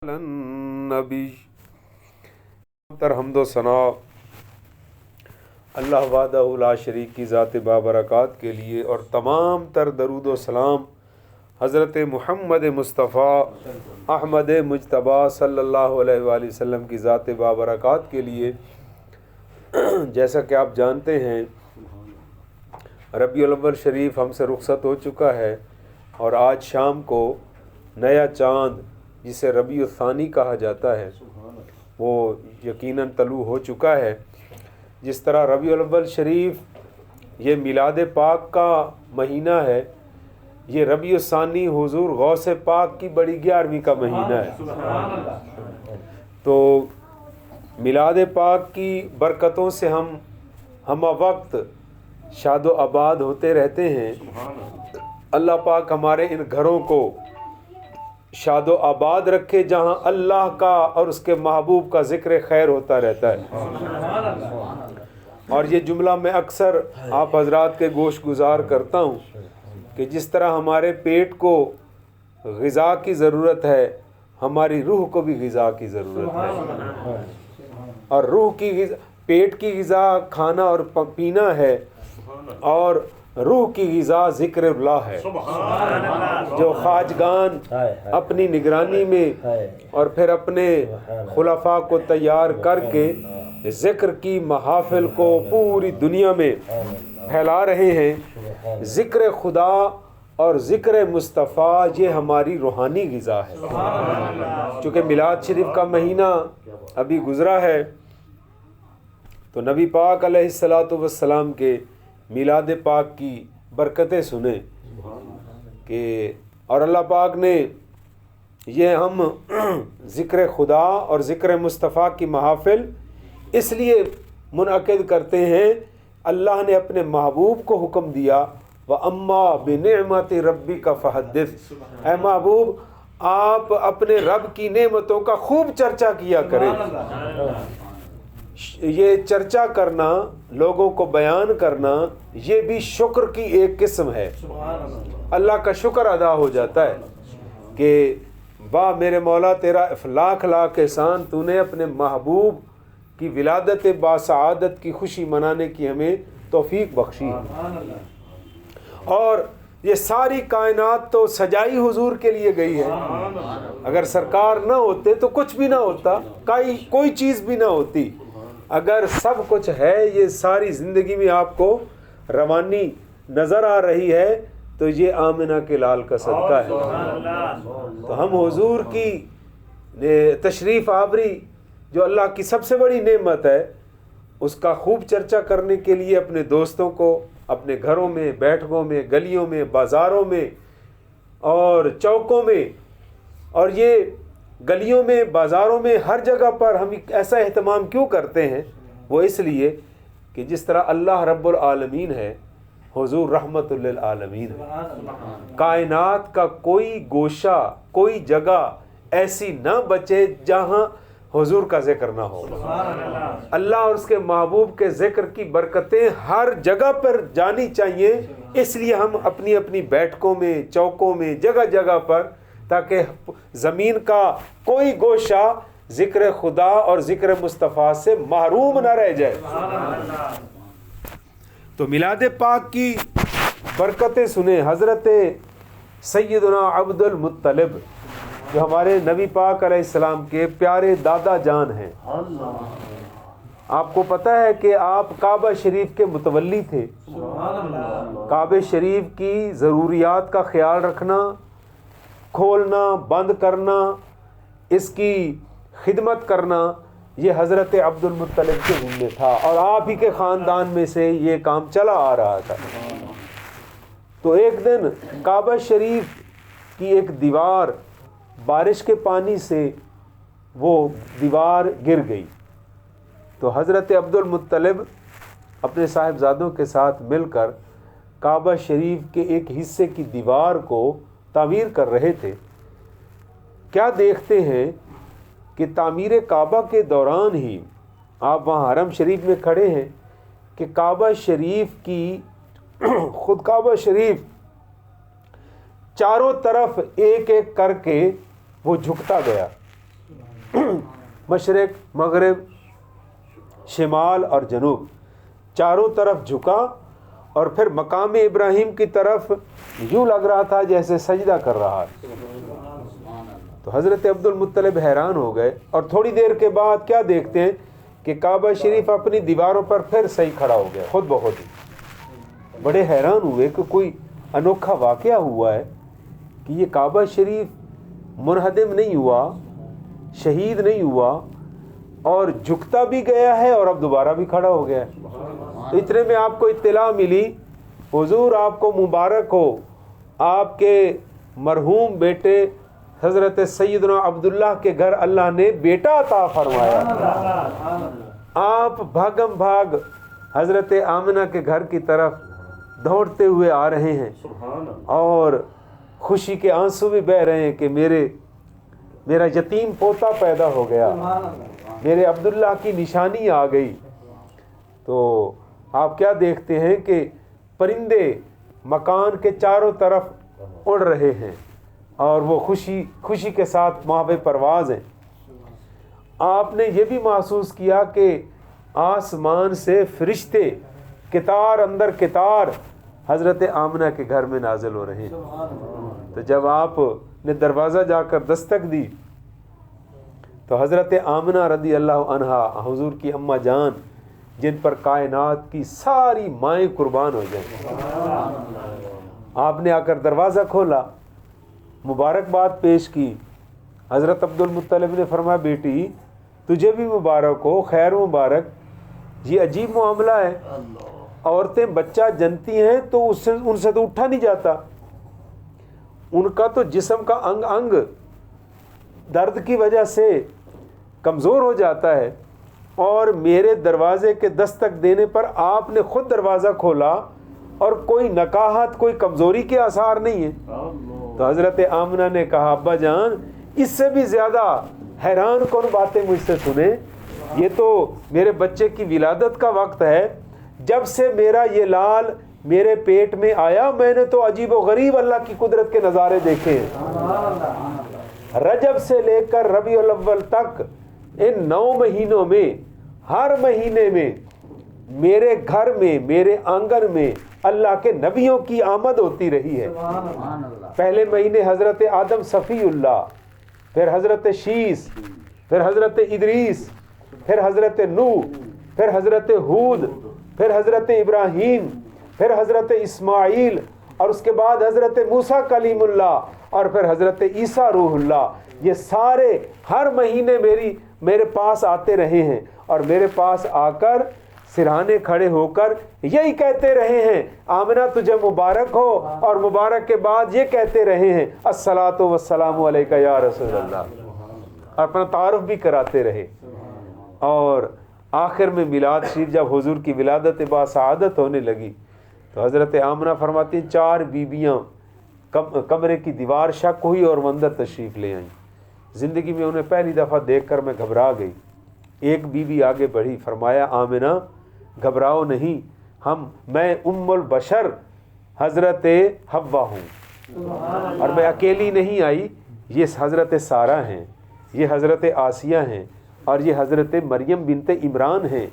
النبی تر حمد و ثنا اللہ وحدہ لا شریک کی ذات بابرکات کے لیے، اور تمام تر درود و سلام حضرت محمد مصطفیٰ احمد مجتبیٰ صلی اللہ علیہ وآلہ وسلم کی ذات بابرکات کے لیے۔ جیسا کہ آپ جانتے ہیں ربیع الاول شریف ہم سے رخصت ہو چکا ہے، اور آج شام کو نیا چاند جسے ربیع الثانی کہا جاتا ہے وہ یقیناً طلوع ہو چکا ہے۔ جس طرح ربیع الاول شریف یہ میلاد پاک کا مہینہ ہے، یہ ربیع الثانی حضور غوث پاک کی بڑی 11ویں کا مہینہ ہے۔ تو میلاد پاک کی برکتوں سے ہم وقت شاد و آباد ہوتے رہتے ہیں۔ اللہ پاک ہمارے ان گھروں کو شاد و آباد رکھے جہاں اللہ کا اور اس کے محبوب کا ذکر خیر ہوتا رہتا ہے۔ اور یہ جملہ میں اکثر آپ حضرات کے گوش گزار کرتا ہوں کہ جس طرح ہمارے پیٹ کو غذا کی ضرورت ہے، ہماری روح کو بھی غذا کی ضرورت ہے، اور روح کی غذا، پیٹ کی غذا کھانا اور پینا ہے، اور روح کی غذا ذکر اللہ ہے، جو خواجگان اپنی نگرانی میں اور پھر اپنے خلفاء کو تیار کر کے ذکر کی محافل کو پوری دنیا میں پھیلا رہے ہیں۔ ذکر خدا اور ذکر مصطفیٰ یہ ہماری روحانی غذا ہے۔ چونکہ میلاد شریف کا مہینہ ابھی گزرا ہے، تو نبی پاک علیہ الصلاۃ والسلام کے میلاد پاک کی برکتیں سنیں کہ، اور اللہ پاک نے یہ ہم ذکر خدا اور ذکر مصطفیٰ کی محافل اس لیے منعقد کرتے ہیں، اللہ نے اپنے محبوب کو حکم دیا وَأَمَّا بِنِعْمَةِ رَبِّكَ فَحَدِّثْ، اے محبوب آپ اپنے رب کی نعمتوں کا خوب چرچا کیا کریں۔ یہ چرچا کرنا، لوگوں کو بیان کرنا، یہ بھی شکر کی ایک قسم ہے۔ اللہ کا شکر ادا ہو جاتا ہے کہ واہ میرے مولا تیرا لاکھ لاکھ احسان، تو نے اپنے محبوب کی ولادت باسعادت کی خوشی منانے کی ہمیں توفیق بخشی۔ اور یہ ساری کائنات تو سجائی حضور کے لیے گئی ہے۔ اگر سرکار نہ ہوتے تو کچھ بھی نہ ہوتا، کوئی چیز بھی نہ ہوتی۔ اگر سب کچھ ہے، یہ ساری زندگی میں آپ کو روانی نظر آ رہی ہے، تو یہ آمنہ کے لال کا صدقہ ہے۔ تو ہم حضور کی تشریف آوری جو اللہ کی سب سے بڑی نعمت ہے، اس کا خوب چرچا کرنے کے لیے اپنے دوستوں کو اپنے گھروں میں، بیٹھکوں میں، گلیوں میں، بازاروں میں اور چوکوں میں، اور یہ گلیوں میں، بازاروں میں، ہر جگہ پر ہم ایسا اہتمام کیوں کرتے ہیں؟ وہ اس لیے کہ جس طرح اللہ رب العالمین ہے، حضور رحمت للعالمین ہے۔ کائنات کا کوئی گوشہ، کوئی جگہ ایسی نہ بچے جہاں حضور کا ذکر نہ ہو۔ اللہ اور اس کے محبوب کے ذکر کی برکتیں ہر جگہ پر جانی چاہیے، اس لیے ہم اپنی اپنی بیٹھکوں میں، چوکوں میں، جگہ جگہ پر، تاکہ زمین کا کوئی گوشہ ذکر خدا اور ذکر مصطفیٰ سے محروم نہ رہ جائے۔ تو میلاد پاک کی برکتیں سنیں۔ حضرت سیدنا عبد المطلب جو ہمارے نبی پاک علیہ السلام کے پیارے دادا جان ہیں، آپ کو پتہ ہے کہ آپ کعبہ شریف کے متولی تھے۔ کعبہ شریف کی ضروریات کا خیال رکھنا، کھولنا، بند کرنا، اس کی خدمت کرنا، یہ حضرت عبد المطلب کے ذمہ تھا، اور آپ ہی کے خاندان میں سے یہ کام چلا آ رہا تھا۔ تو ایک دن کعبہ شریف کی ایک دیوار بارش کے پانی سے وہ دیوار گر گئی، تو حضرت عبد المطلب اپنے صاحبزادوں کے ساتھ مل کر کعبہ شریف کے ایک حصے کی دیوار کو تعمیر کر رہے تھے۔ کیا دیکھتے ہیں کہ تعمیر کعبہ کے دوران ہی، آپ وہاں حرم شریف میں کھڑے ہیں، کہ کعبہ شریف کی خود کعبہ شریف چاروں طرف ایک ایک کر کے وہ جھکتا گیا، مشرق مغرب شمال اور جنوب چاروں طرف جھکا اور پھر مقام ابراہیم کی طرف یوں لگ رہا تھا جیسے سجدہ کر رہا ہے. تو حضرت عبد المطلب حیران ہو گئے اور تھوڑی دیر کے بعد کیا دیکھتے ہیں کہ کعبہ شریف اپنی دیواروں پر پھر صحیح کھڑا ہو گیا خود بخود ہی. بڑے حیران ہوئے کہ کوئی انوکھا واقعہ ہوا ہے کہ یہ کعبہ شریف منہدم نہیں ہوا, شہید نہیں ہوا اور جھکتا بھی گیا ہے اور اب دوبارہ بھی کھڑا ہو گیا ہے. تو اتنے میں آپ کو اطلاع ملی, حضور آپ کو مبارک ہو, آپ کے مرحوم بیٹے حضرت سیدنا عبداللہ کے گھر اللہ نے بیٹا عطا فرمایا. آپ بھاگم بھاگ حضرت آمنہ کے گھر کی طرف دوڑتے ہوئے آ رہے ہیں اور خوشی کے آنسو بھی بہہ رہے ہیں کہ میرا یتیم پوتا پیدا ہو گیا, میرے عبداللہ کی نشانی آ گئی. تو آپ کیا دیکھتے ہیں کہ پرندے مکان کے چاروں طرف اڑ رہے ہیں اور وہ خوشی کے ساتھ ماہوِ پرواز ہیں. آپ نے یہ بھی محسوس کیا کہ آسمان سے فرشتے قطار اندر قطار حضرت آمنہ کے گھر میں نازل ہو رہے ہیں. تو جب آپ نے دروازہ جا کر دستک دی تو حضرت آمنہ رضی اللہ عنہا حضور کی اماں جان جن پر کائنات کی ساری مائیں قربان ہو جائیں, آپ نے آ کر دروازہ کھولا, مبارکباد پیش کی. حضرت عبد المطلب نے فرمایا بیٹی تجھے بھی مبارک ہو, خیر مبارک. یہ عجیب معاملہ ہے, عورتیں بچہ جنتی ہیں تو ان سے تو اٹھا نہیں جاتا, ان کا تو جسم کا انگ انگ درد کی وجہ سے کمزور ہو جاتا ہے, اور میرے دروازے کے دستک دینے پر آپ نے خود دروازہ کھولا اور کوئی نکاہت کوئی کمزوری کے آثار نہیں ہیں. تو حضرت آمنہ نے کہا ابا جان اس سے بھی زیادہ حیران کون باتیں مجھ سے سنیں, یہ تو میرے بچے کی ولادت کا وقت ہے. جب سے میرا یہ لال میرے پیٹ میں آیا میں نے تو عجیب و غریب اللہ کی قدرت کے نظارے دیکھے ہیں. رجب سے لے کر ربیع الاول تک ان 9 مہینوں میں ہر مہینے میں میرے گھر میں میرے آنگن میں اللہ کے نبیوں کی آمد ہوتی رہی ہے. پہلے مہینے حضرت آدم صفی اللہ, پھر حضرت شیس, پھر حضرت ادریس, پھر حضرت نوح, پھر حضرت ہود, پھر حضرت ابراہیم, پھر حضرت اسماعیل, اور اس کے بعد حضرت موسیٰ کلیم اللہ, اور پھر حضرت عیسیٰ روح اللہ. یہ سارے ہر مہینے میرے پاس آتے رہے ہیں اور میرے پاس آ کر سرہانے کھڑے ہو کر یہی کہتے رہے ہیں آمنہ تجھے مبارک ہو, اور مبارک کے بعد یہ کہتے رہے ہیں الصلاۃ والسلام علیکہ یا رسول اللہ, اپنا تعارف بھی کراتے رہے. اور آخر میں میلاد شریف جب حضور کی ولادت با سعادت ہونے لگی تو حضرت آمنہ فرماتی 4 بیبیاں کمرے کی دیوار شک ہوئی اور وہ اندر تشریف لے آئیں. زندگی میں انہیں پہلی دفعہ دیکھ کر میں گھبرا گئی. ایک بیوی آگے بڑھی, فرمایا آمنہ گھبراؤ نہیں, میں ام البشر حضرت حوا ہوں اور میں اکیلی نہیں آئی, یہ حضرت سارہ ہیں, یہ حضرت آسیہ ہیں, اور یہ حضرت مریم بنت عمران ہیں.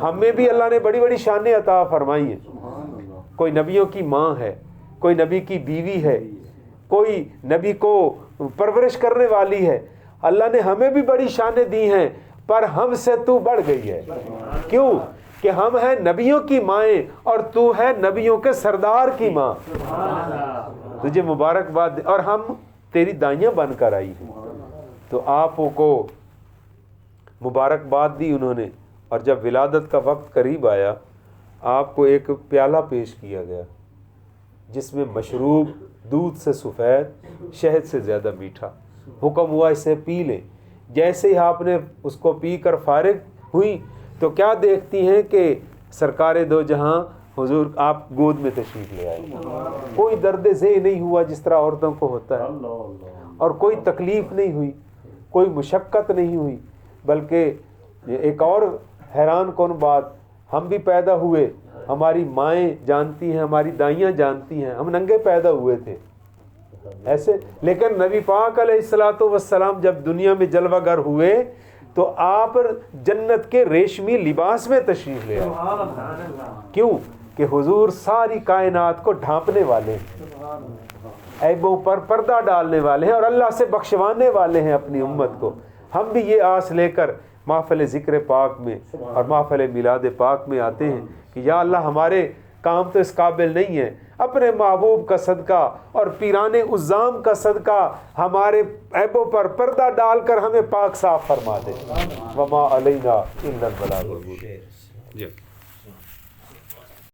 ہمیں بھی اللہ نے بڑی بڑی شانیں عطا فرمائی ہیں. کوئی نبیوں کی ماں ہے, کوئی نبی کی بیوی ہے, کوئی نبی کو پرورش کرنے والی ہے. اللہ نے ہمیں بھی بڑی شانیں دی ہیں, پر ہم سے تو بڑھ گئی ہے. کیوں کہ ہم ہیں نبیوں کی مائیں اور تو ہے نبیوں کے سردار کی ماں. تجھے مبارکباد, اور ہم تیری دائیاں بن کر آئی ہیں. تو آپ کو مبارکباد دی انہوں نے. اور جب ولادت کا وقت قریب آیا آپ کو ایک پیالہ پیش کیا گیا جس میں مشروب دودھ سے سفید, شہد سے زیادہ میٹھا. حکم ہوا اسے پی لیں. جیسے ہی آپ نے اس کو پی کر فارغ ہوئی تو کیا دیکھتی ہیں کہ سرکار دو جہاں حضور آپ گود میں تشریف لے آئے. کوئی درد ذیل نہیں ہوا جس طرح عورتوں کو ہوتا ہے, اور کوئی تکلیف نہیں ہوئی, کوئی مشقت نہیں ہوئی. بلکہ ایک اور حیران کن بات, ہم بھی پیدا ہوئے, ہماری مائیں جانتی ہیں, ہماری دائیاں جانتی ہیں, ہم ننگے پیدا ہوئے تھے ایسے. لیکن نبی پاک علیہ الصلوۃ والسلام جب دنیا میں جلوہ گر ہوئے تو آپ جنت کے ریشمی لباس میں تشریف لے آئے. کیوں؟ کہ حضور ساری کائنات کو ڈھانپنے والے ہیں، عیبوں پر پردہ ڈالنے والے ہیں اور اللہ سے بخشوانے والے ہیں اپنی امت کو. ہم بھی یہ آس لے کر محفل ذکر پاک میں اور محفل میلاد پاک میں آتے ہیں کہ یا اللہ ہمارے کام تو اس قابل نہیں ہے، اپنے محبوب کا صدقہ اور پیران عظام کا صدقہ ہمارے عیبوں پر پردہ ڈال کر ہمیں پاک صاف فرما دے. وما علینا الا البلاغ المبین.